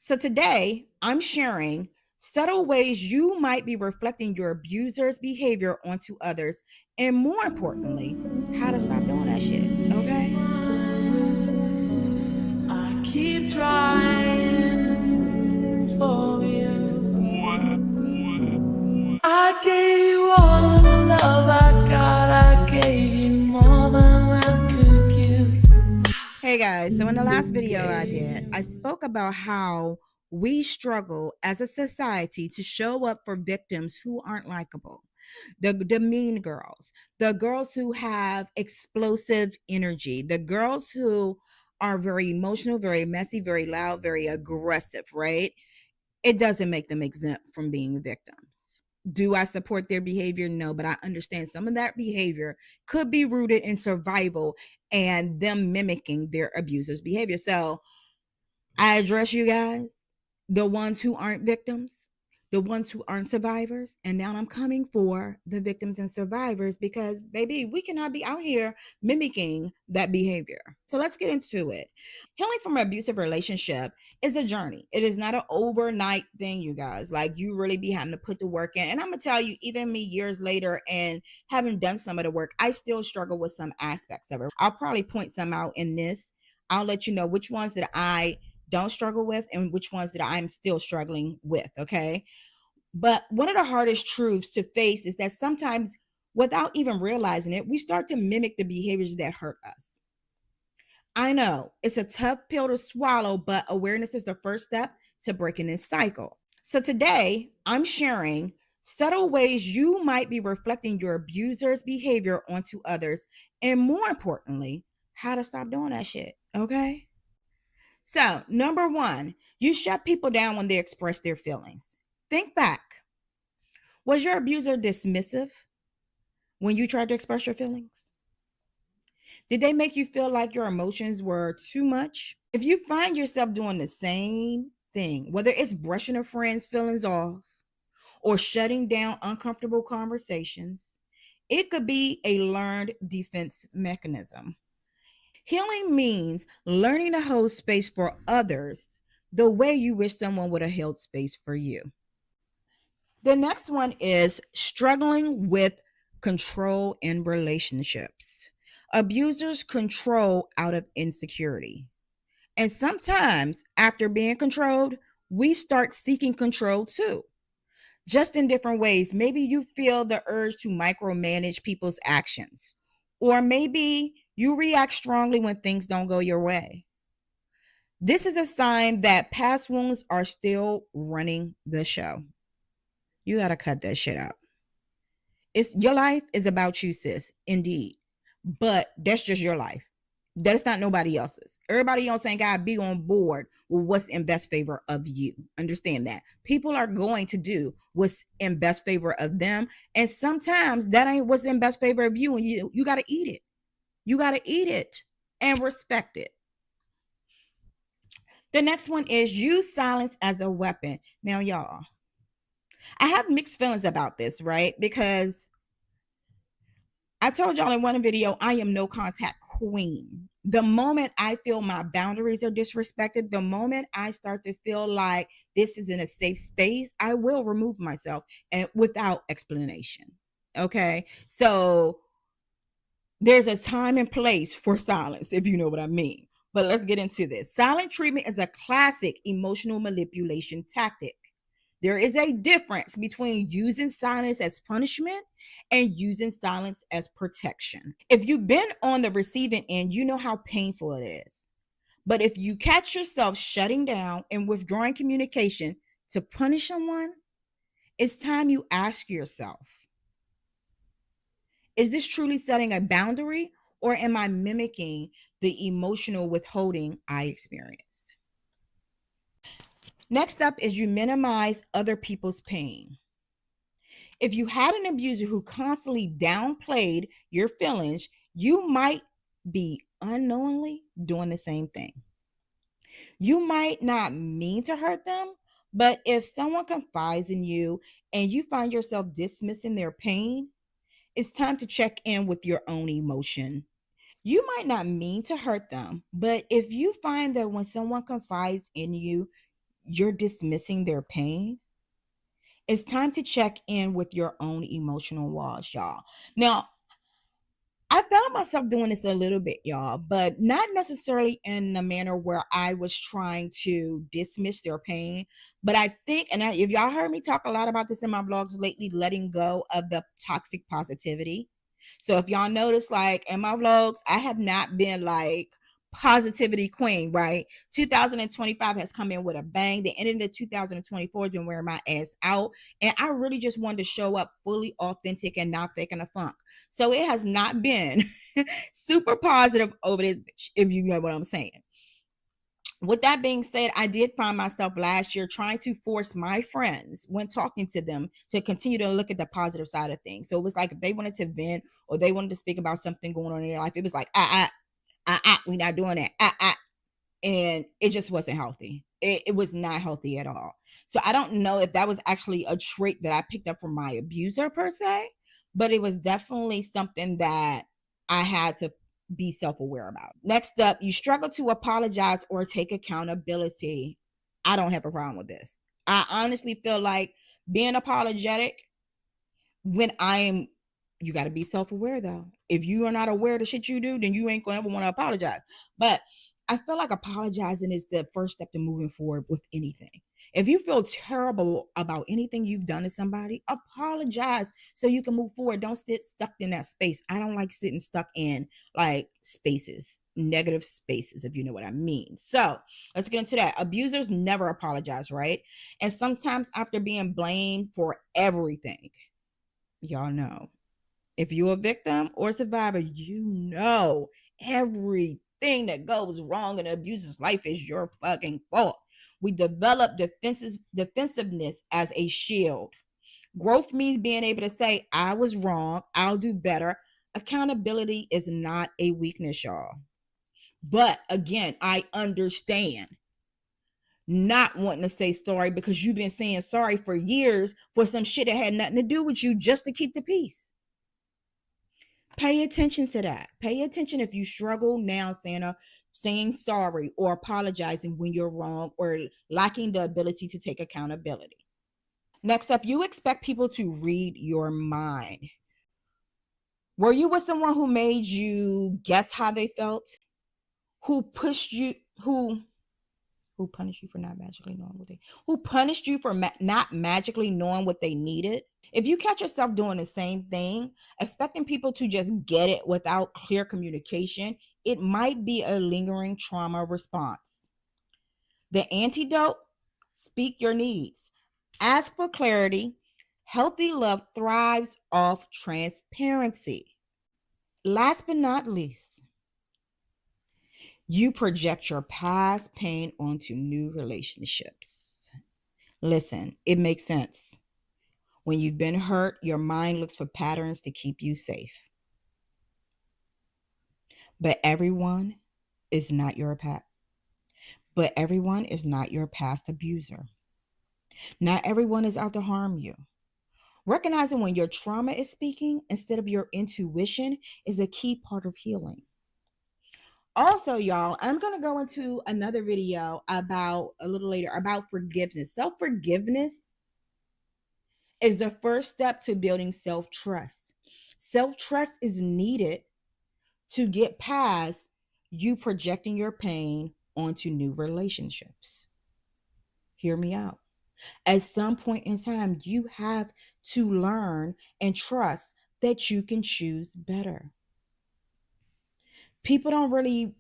So today, I'm sharing subtle ways you might be reflecting your abuser's behavior onto others, and more importantly, how to stop doing that shit. Okay? I keep trying for you. I gave you all the love I got. I gave you more than I could give. Hey guys, so in the last video I did, I spoke about how we struggle as a society to show up for victims who aren't likable. The mean girls, the girls who have explosive energy, the girls who are very emotional, very messy, very loud, very aggressive, right? It doesn't make them exempt from being victims. Do I support their behavior? No, but I understand some of that behavior could be rooted in survival and them mimicking their abuser's behavior. So I address you guys, the ones who aren't victims, the ones who aren't survivors. And now I'm coming for the victims and survivors because, baby, we cannot be out here mimicking that behavior. So let's get into it. Healing from an abusive relationship is a journey. It is not an overnight thing, you guys. Like, you really be having to put the work in. And I'm going to tell you, even me years later and having done some of the work, I still struggle with some aspects of it. I'll probably point some out in this. I'll let you know which ones that I don't struggle with and which ones that I'm still struggling with. Okay. But one of the hardest truths to face is that sometimes, without even realizing it, we start to mimic the behaviors that hurt us. I know it's a tough pill to swallow, but awareness is the first step to breaking this cycle. So today, I'm sharing subtle ways you might be reflecting your abuser's behavior onto others, and more importantly, how to stop doing that shit. Okay. So, number one, you shut people down when they express their feelings. Think back. Was your abuser dismissive when you tried to express your feelings? Did they make you feel like your emotions were too much? If you find yourself doing the same thing, whether it's brushing a friend's feelings off or shutting down uncomfortable conversations, it could be a learned defense mechanism. Healing means learning to hold space for others the way you wish someone would have held space for you. The next one is struggling with control in relationships. Abusers control out of insecurity. And sometimes, after being controlled, we start seeking control too, just in different ways. Maybe you feel the urge to micromanage people's actions, or maybe you react strongly when things don't go your way. This is a sign that past wounds are still running the show. You got to cut that shit out. It's your life is about you, sis, indeed. But that's just your life. That's not nobody else's. Everybody else ain't got to be on board with what's in best favor of you. Understand that. People are going to do what's in best favor of them. And sometimes that ain't what's in best favor of you. And you got to eat it. You got to eat it and respect it. The next one is use silence as a weapon. Now, y'all, I have mixed feelings about this, right? Because I told y'all in one video, I am no contact queen. The moment I feel my boundaries are disrespected, the moment I start to feel like this is in a safe space, I will remove myself and without explanation. Okay. So there's a time and place for silence, if you know what I mean. But let's get into this. Silent treatment is a classic emotional manipulation tactic. There is a difference between using silence as punishment and using silence as protection. If you've been on the receiving end, you know how painful it is. But if you catch yourself shutting down and withdrawing communication to punish someone, it's time you ask yourself, is this truly setting a boundary, or am I mimicking the emotional withholding I experienced? Next up is you minimize other people's pain. If you had an abuser who constantly downplayed your feelings, you might be unknowingly doing the same thing. You might not mean to hurt them, but if someone confides in you and you find yourself dismissing their pain, it's time to check in with your own emotion. You might not mean to hurt them, but if you find that when someone confides in you, you're dismissing their pain, it's time to check in with your own emotional walls, y'all. Now, I found myself doing this a little bit, y'all, but not necessarily in the manner where I was trying to dismiss their pain. But I think, and if y'all heard me talk a lot about this in my vlogs lately, letting go of the toxic positivity. So if y'all notice, like in my vlogs, I have not been like positivity queen, right? 2025 has come in with a bang. The end of 2024 has been wearing my ass out. And I really just wanted to show up fully authentic and not faking a funk. So it has not been super positive over this bitch, if you know what I'm saying. With that being said, I did find myself last year trying to force my friends when talking to them to continue to look at the positive side of things. So it was like if they wanted to vent or they wanted to speak about something going on in their life, it was like, we're not doing that. And it just wasn't healthy. It was not healthy at all. So I don't know if that was actually a trait that I picked up from my abuser per se, but it was definitely something that I had to be self-aware about. Next up, you struggle to apologize or take accountability. I don't have a problem with this. I honestly feel like being apologetic when you got to be self-aware though. If you are not aware of the shit you do, then you ain't gonna ever want to apologize. But I feel like apologizing is the first step to moving forward with anything. If you feel terrible about anything you've done to somebody, apologize so you can move forward. Don't sit stuck in that space. I don't like sitting stuck in like spaces, negative spaces, if you know what I mean. So let's get into that. Abusers never apologize, right? And sometimes after being blamed for everything, y'all know, if you're a victim or survivor, you know everything that goes wrong in an abuser's life is your fucking fault. We develop defensiveness as a shield. Growth means being able to say, I was wrong, I'll do better. Accountability is not a weakness, y'all. But again, I understand not wanting to say sorry because you've been saying sorry for years for some shit that had nothing to do with you just to keep the peace. Pay attention to that. Pay attention if you struggle now saying sorry or apologizing when you're wrong or lacking the ability to take accountability. Next up, you expect people to read your mind. Were you with someone who made you guess how they felt? Who punished you for not magically knowing not magically knowing what they needed? If you catch yourself doing the same thing, expecting people to just get it without clear communication, it might be a lingering trauma response. The antidote: speak your needs. Ask for clarity. Healthy love thrives off transparency. Last but not least, you project your past pain onto new relationships. Listen, it makes sense. When you've been hurt, your mind looks for patterns to keep you safe. But everyone is not your past abuser. Not everyone is out to harm you. Recognizing when your trauma is speaking instead of your intuition is a key part of healing. Also, y'all, I'm going to go into another video a little later about forgiveness. Self-forgiveness is the first step to building self-trust. Self-trust is needed to get past you projecting your pain onto new relationships. Hear me out. At some point in time, you have to learn and trust that you can choose better. People don't really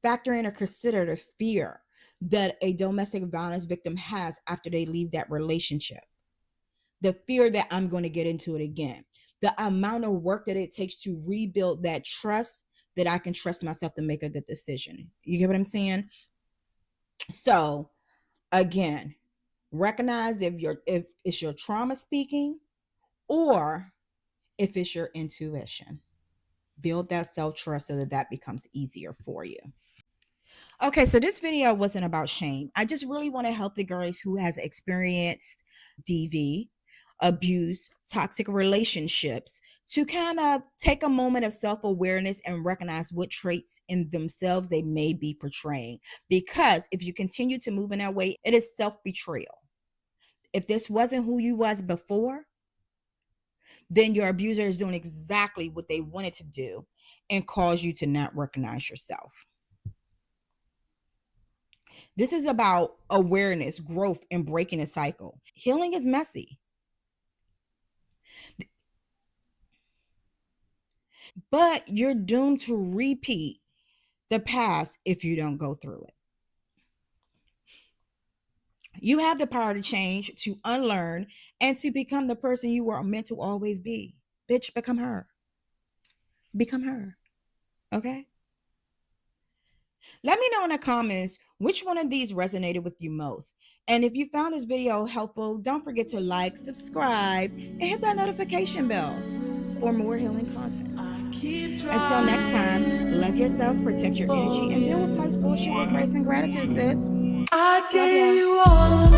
factor in or consider the fear that a domestic violence victim has after they leave that relationship. The fear that I'm going to get into it again. The amount of work that it takes to rebuild that trust that I can trust myself to make a good decision. You get what I'm saying? So again, recognize if it's your trauma speaking or if it's your intuition. Build that self-trust so that becomes easier for you. Okay, so this video wasn't about shame. I just really want to help the girls who has experienced DV abuse, toxic relationships, to kind of take a moment of self-awareness and recognize what traits in themselves they may be portraying. Because if you continue to move in that way, it is self-betrayal. If this wasn't who you was before, then your abuser is doing exactly what they wanted to do and cause you to not recognize yourself. This is about awareness, growth, and breaking a cycle. Healing is messy, but you're doomed to repeat the past if you don't go through it. You have the power to change, to unlearn, and to become the person you were meant to always be. Bitch, become her. Become her. Okay? Let me know in the comments which one of these resonated with you most. And if you found this video helpful, don't forget to like, subscribe, and hit that notification bell for more healing content. Until next time, love yourself, protect your energy, and deal with life's bullshit with grace and gratitude, sis. I gave you all